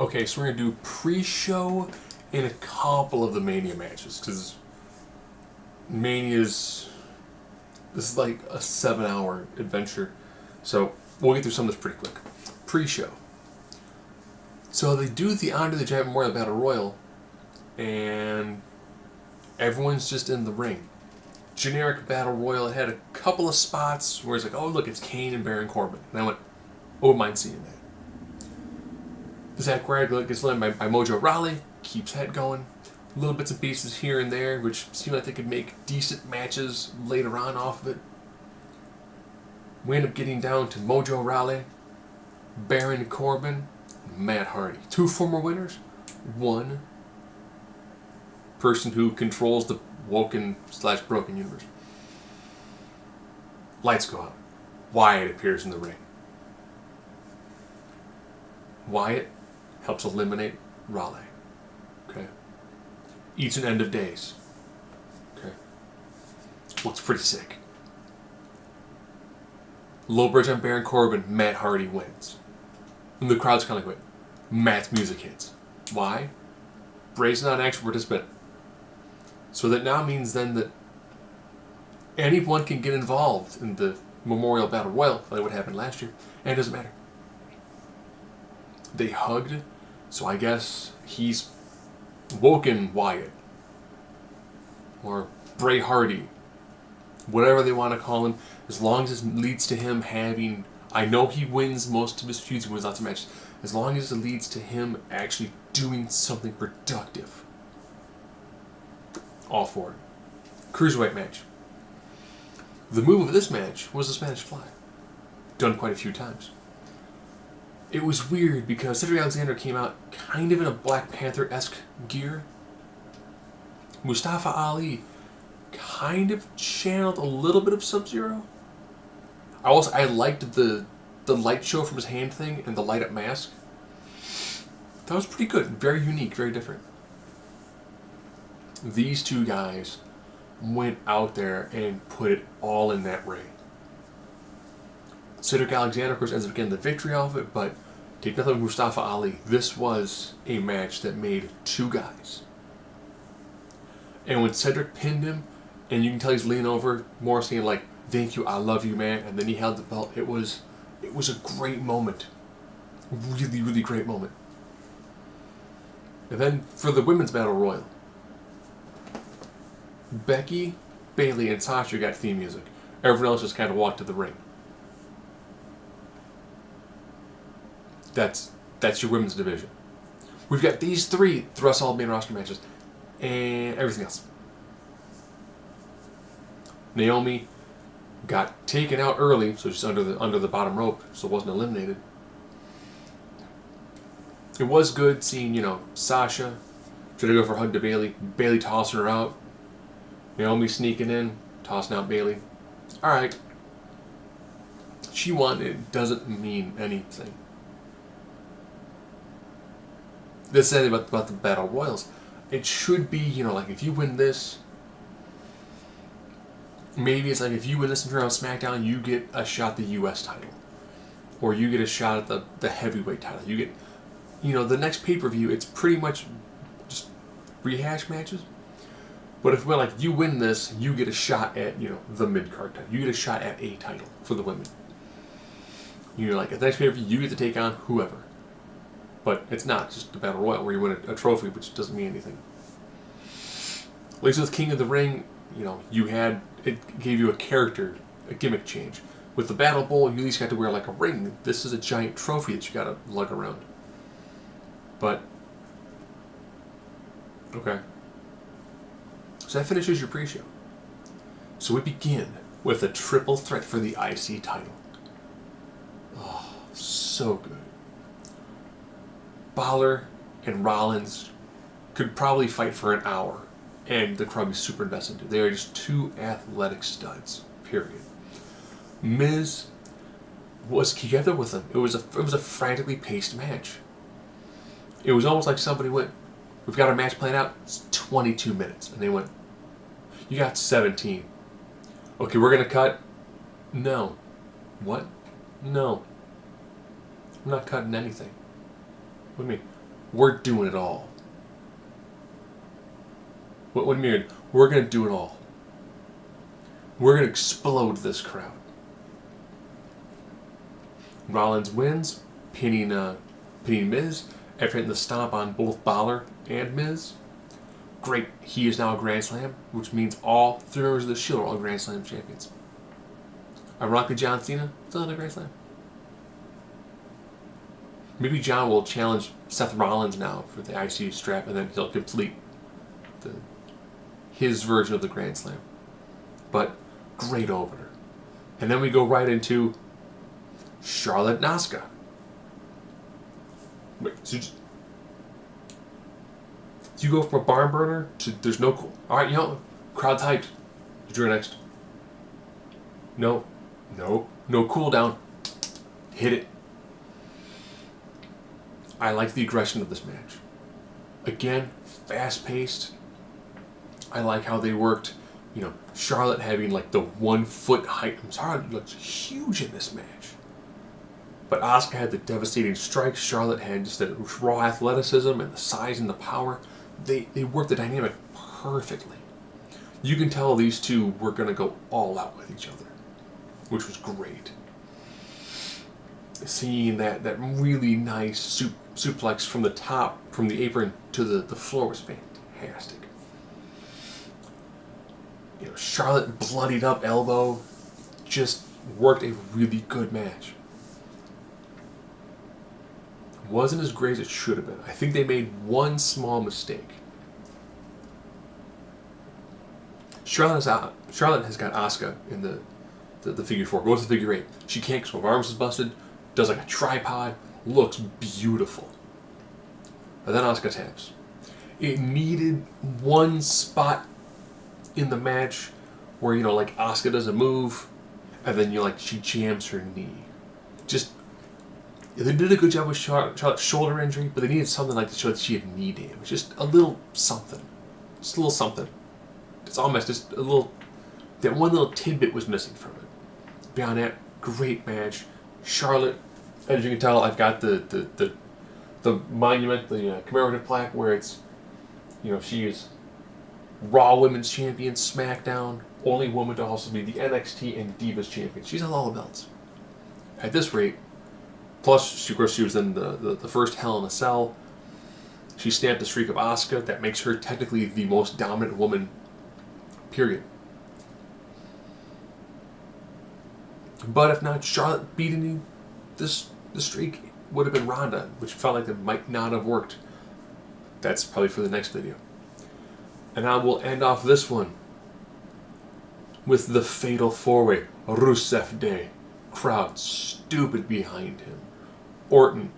Okay, so we're going to do pre-show in a couple of the Mania matches, because Mania's... This is like a 7-hour adventure, so we'll get through some of this pretty quick. Pre-show. So they do the Andre the Giant Memorial Battle Royal, and everyone's just in the ring. Generic Battle Royal. It had a couple of spots where it's like, oh look, it's Kane and Baron Corbin. And I went, oh, wouldn't mind seeing that. Zach Ryder gets led by Mojo Rawley, keeps that going. Little bits and pieces here and there, which seem like they could make decent matches later on off of it. We end up getting down to Mojo Rawley, Baron Corbin, Matt Hardy. 2 former winners, 1 person who controls the woken/broken universe. Lights go out. Wyatt appears in the ring. Wyatt helps eliminate Rawley. Okay. Eats an end of days. Okay. Looks pretty sick. Low bridge on Baron Corbin, Matt Hardy wins. And the crowd's kind of like, wait, Matt's music hits. Why? Bray's not an actual participant. So that now means then that anyone can get involved in the Memorial Battle Royal, like what happened last year, and it doesn't matter. They hugged, so I guess he's woken Wyatt. Or Bray Hardy. Whatever they want to call him, as long as it leads to him having... I know he wins most of his feuds and wins lots of matches. As long as it leads to him actually doing something productive. All for it. Cruiserweight match. The move of this match was the Spanish Fly. Done quite a few times. It was weird because Cedric Alexander came out kind of in a Black Panther-esque gear. Mustafa Ali kind of channeled a little bit of Sub-Zero. I liked the light show from his hand thing and the light up mask. That was pretty good. Very unique, very different. These 2 guys went out there and put it all in that ring. Cedric Alexander, of course, ends up getting the victory off it, but take nothing from Mustafa Ali. This was a match that made 2 guys. And when Cedric pinned him, and you can tell he's leaning over, more saying like, "Thank you, I love you, man," and then he held the belt. It was a great moment. Really, really great moment. And then for the Women's Battle Royal, Becky, Bayley, and Sasha got theme music. Everyone else just kind of walked to the ring. That's your women's division. We've got these 3 the rest of all main roster matches, and everything else. Naomi got taken out early, so she's under the bottom rope, so wasn't eliminated. It was good seeing, Sasha try to go for a hug to Bayley. Bayley tossing her out. Naomi sneaking in, tossing out Bayley. Alright. She won. It doesn't mean anything. This is about the Battle Royals. It should be, like if you win this, maybe it's like if you win this and turn on SmackDown, you get a shot at the US title. Or you get a shot at the heavyweight title. You get, the next pay-per-view, it's pretty much just rehash matches. But if you win this, you get a shot at, the mid-card title. You get a shot at a title for the women. At the next pay-per-view, you get to take on whoever. But it's not just the Battle Royal where you win a trophy, which doesn't mean anything. At least with King of the Ring, it gave you a character, a gimmick change. With the Battle Bowl, you at least got to wear like a ring. This is a giant trophy that you got to lug around. But, okay. So that finishes your pre-show. So we begin with a triple threat for the IC title. Oh, so good. Balor and Rollins could probably fight for an hour, and the crowd would be super invested. They are just 2 athletic studs, period. Miz was together with them. It was a frantically paced match. It was almost like somebody went, "We've got our match planned out. It's 22 minutes," and they went, "You got 17. Okay, we're gonna cut." No. What? No. I'm not cutting anything. What do you mean? we're doing it all. What do you mean? We're going to do it all. We're going to explode this crowd. Rollins wins, pinning Miz after hitting the stomp on both Balor and Miz. Great, he is now a Grand Slam, which means all 3 members of the Shield are all Grand Slam champions. Ironically, John Cena still in a Grand Slam. Maybe John will challenge Seth Rollins now for the IC strap, and then he'll complete his version of the Grand Slam. But great opener. And then we go right into Charlotte and Asuka. Wait, so you go from a barn burner to there's no cool. All right, crowd's hyped. You're next. No cooldown. Hit it. I like the aggression of this match. Again, fast-paced. I like how they worked. Charlotte having like the 1 foot height. Charlotte looks huge in this match. But Asuka had the devastating strikes. Charlotte had just the raw athleticism and the size and the power. They worked the dynamic perfectly. You can tell these two were going to go all out with each other, which was great. Seeing that really nice suplex from the top, from the apron to the floor was fantastic. Charlotte bloodied up elbow, just worked a really good match. Wasn't as great as it should have been. I think they made one small mistake. Charlotte has got Asuka in the figure 4. Goes to the figure 8. She can't because her arms is busted. Does like a tripod. Looks beautiful. But then Asuka taps. It needed one spot in the match where like Asuka does a move, and then she jams her knee. Just they did a good job with Charlotte's shoulder injury, but they needed something like to show that she had knee damage. Just a little something. Just a little something. It's almost just a little. That one little tidbit was missing from it. Beyond that, great match. Charlotte, as you can tell, I've got the monument, the commemorative plaque where it's, she is Raw Women's Champion, SmackDown, only woman to also be the NXT and Divas Champion. She's on all the belts. At this rate, plus, of course, she was in the first Hell in a Cell. She snapped the streak of Asuka. That makes her technically the most dominant woman, period. But if not Charlotte beating the streak, would have been Ronda, which felt like it might not have worked. That's probably for the next video. And I will end off this one with the fatal 4-way. Rusev Day. Crowd stupid behind him. Orton's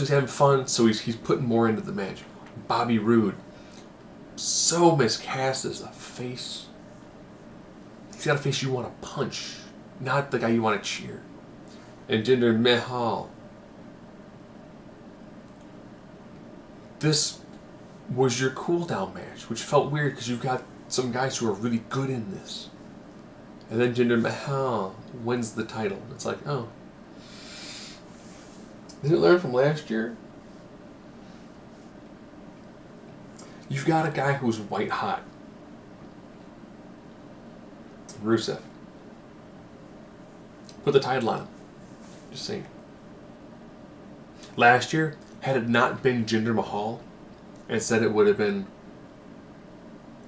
having fun, so he's putting more into the match. Bobby Roode. So miscast as a face. He's got a face you want to punch, not the guy you want to cheer. And Jinder Mahal. This was your cooldown match, which felt weird because you've got some guys who are really good in this. And then Jinder Mahal wins the title. It's like, oh. Didn't it learn from last year? You've got a guy who's white hot. Rusev. Put the title on him. Just saying. Last year, had it not been Jinder Mahal, instead it would have been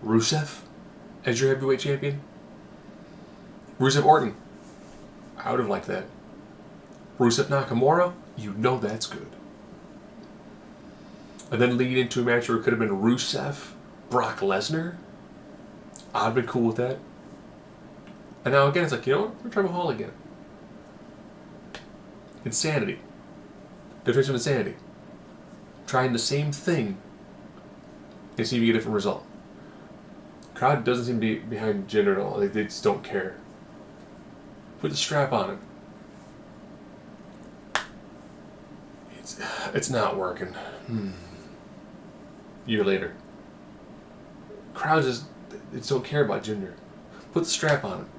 Rusev as your heavyweight champion. Rusev Orton. I would have liked that. Rusev Nakamura, that's good. And then lead into a match where it could have been Rusev, Brock Lesnar. I'd have been cool with that. And now again, it's like, we're trying Mahal again. Insanity. Definition of insanity. Trying the same thing and see if you get a different result. Crowd doesn't seem to be behind Jinder at all. They just don't care. Put the strap on him. It's not working. Year later. Crowds just don't care about Jinder. Put the strap on him.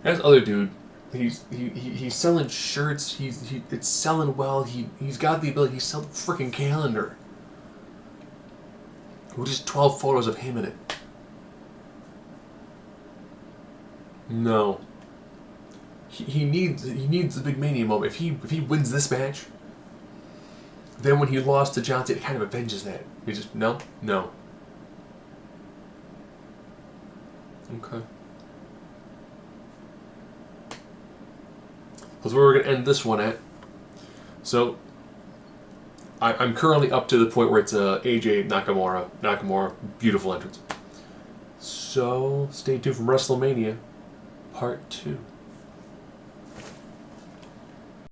That other dude He's selling shirts. It's selling well. He's got the ability. He's selling a freaking calendar with just 12 photos of him in it. No. He needs the big Mania moment. If he wins this match, then when he lost to John Cena, it kind of avenges that. He just no. Okay. That's where we're going to end this one at. So, I'm currently up to the point where it's AJ Nakamura, beautiful entrance. So, stay tuned for WrestleMania Part 2.